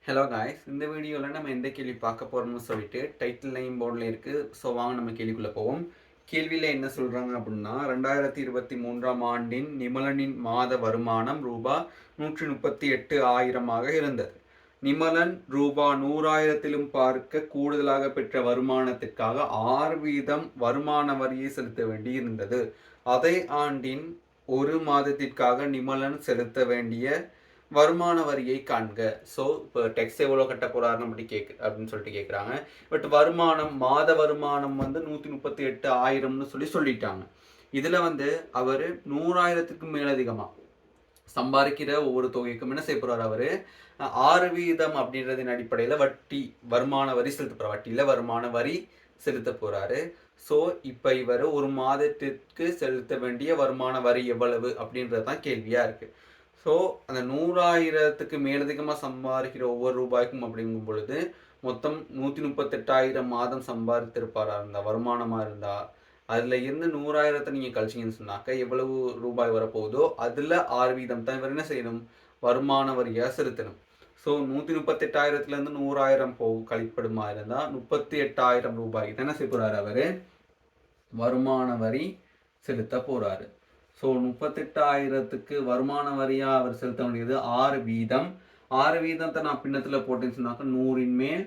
Hello guys, இந்த வீடியோவில் நம்ம எந்த கேள்வி பார்க்க போகிறோம்னு சொல்லிட்டு டைட்டில் லைன் போர்டில் இருக்குது. ஸோ வாங்க நம்ம கேள்விக்குள்ளே போவோம். கேள்வியில் என்ன சொல்கிறாங்க அப்படின்னா, 2023ஆம் ஆண்டின் நிமலனின் மாத வருமானம் ரூபாய் 138,000 இருந்தது. நிமலன் ரூபாய் 100,000 பார்க்க கூடுதலாக பெற்ற வருமானத்திற்காக 6% வருமான வரியை செலுத்த வேண்டி இருந்தது. அதே ஆண்டின் ஒரு மாதத்திற்காக நிமலன் செலுத்த வேண்டிய வருமான வரியை காண்க. ஸோ இப்போ டெக்ஸ்ட் எவ்வளோ கட்ட போறாருன்னு அப்படின்னு சொல்லிட்டு கேட்குறாங்க. பட் வருமானம், மாத வருமானம் 138,000 சொல்லிட்டாங்க. இதில் அவர் 100,000க்கு மேலதிகமாக சம்பாதிக்கிற ஒவ்வொரு தொகைக்கும் என்ன செய்ய போறாரு, அவர் 6% அப்படின்றதின் அடிப்படையில் வட்டி வருமான வரி செலுத்த போறார். வட்டியில் வருமான வரி செலுத்த போறாரு. ஸோ இப்போ இவர் ஒரு மாதத்திற்கு செலுத்த வேண்டிய வருமான வரி எவ்வளவு அப்படின்றது தான் கேள்வியா இருக்கு. ஸோ அந்த 100,000க்கு மேலதிகமாக சம்பாதிக்கிற ஒவ்வொரு ரூபாய்க்கும் அப்படிங்கும் பொழுது மொத்தம் 138,000 மாதம் சம்பாதித்திருப்பாரா இருந்தால், வருமானமாக இருந்தால் அதில் இருந்து 100,000 நீங்கள் கழிச்சிங்கன்னு சொன்னாக்க எவ்வளவு ரூபாய் வரப்போகுதோ அதில் 6% தான் இவர் என்ன செய்யணும், வருமான வரியாக செலுத்தணும். ஸோ 138,000லேருந்து 100,000 கழிப்படுமா இருந்தால் 38,000 ரூபாய்க்கு தான் என்ன செய்ய போகிறாரு, அவர் வருமான வரி செலுத்த போகிறாரு. ஸோ 38,000க்கு வருமான வரியாக அவர் செலுத்த வேண்டியது 6%. 6%த்தை நான் பின்னத்தில் போட்டேன்னு சொன்னாக்க 100ன் மேல்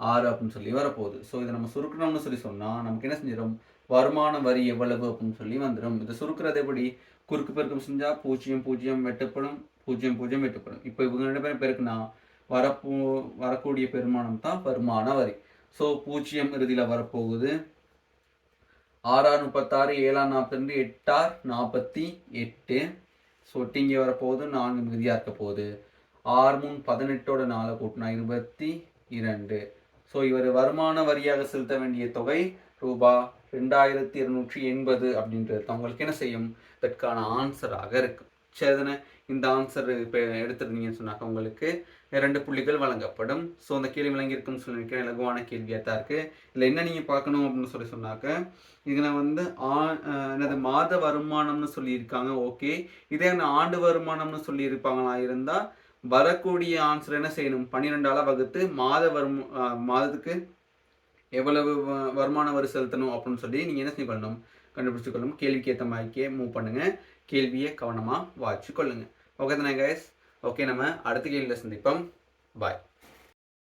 6 அப்படின்னு சொல்லி வரப்போகுது. ஸோ இதை நம்ம சுருக்கணும்னு சொன்னால் நமக்கு என்ன செஞ்சிடும், வருமான வரி எவ்வளவு அப்படின்னு சொல்லி வந்துடும். இதை சுருக்கிறது எப்படி, குறுக்கு பெருக்கம் செஞ்சால் 0 வெட்டப்படும், 0 வெட்டப்படும். இப்போ இவங்க 2 பேரும் பெருக்குனா வரக்கூடிய பெருமானம் தான் வருமான வரி. ஸோ 0 இறுதியில் வரப்போகுது. 6 36, 7 42, 8 48. ஸோ இங்கே வரப்போகுது 4 மிகுதியாக இருக்க போகுது. 6 18ஓட 4 கூட்டினா 22. ஸோ இவர் வருமான வரியாக செலுத்த வேண்டிய தொகை ரூபாய் 2,280 அப்படின்றது உங்களுக்கு என்ன செய்யும், இதற்கான ஆன்சராக இருக்கு. சரிதானே? இந்த ஆன்சர் இப்போ எடுத்துருந்தீங்கன்னு சொன்னாக்க உங்களுக்கு 2 புள்ளிகள் வழங்கப்படும். ஸோ அந்த கேள்வி விளங்கியிருக்குன்னு சொல்லியிருக்கேன். இலகுவான கேள்வியாக தான் இருக்குது. இதில் என்ன நீங்கள் பார்க்கணும் அப்படின்னு சொன்னாக்க, இதில் என்னது மாத வருமானம்னு சொல்லியிருக்காங்க. ஓகே, இதே ஆண்டு வருமானம்னு சொல்லியிருப்பாங்களா இருந்தால் வரக்கூடிய ஆன்சர் என்ன செய்யணும், 12ஆல் வகுத்து மாதத்துக்கு எவ்வளவு வருமான வரி செலுத்தணும் அப்படின்னு சொல்லி நீங்கள் என்ன செய்யணும், கண்டுபிடிச்சு கொள்ளணும். கேள்விக்கு ஏற்ற மாதிரிக்கே மூவ் பண்ணுங்கள். கேள்வியை கவனமாக வாட்சி கொள்ளுங்கள். ஓகே தானே கைஸ்? ஓகே, நம்ம அடுத்த கேள்வியில் சந்திப்போம். பாய்.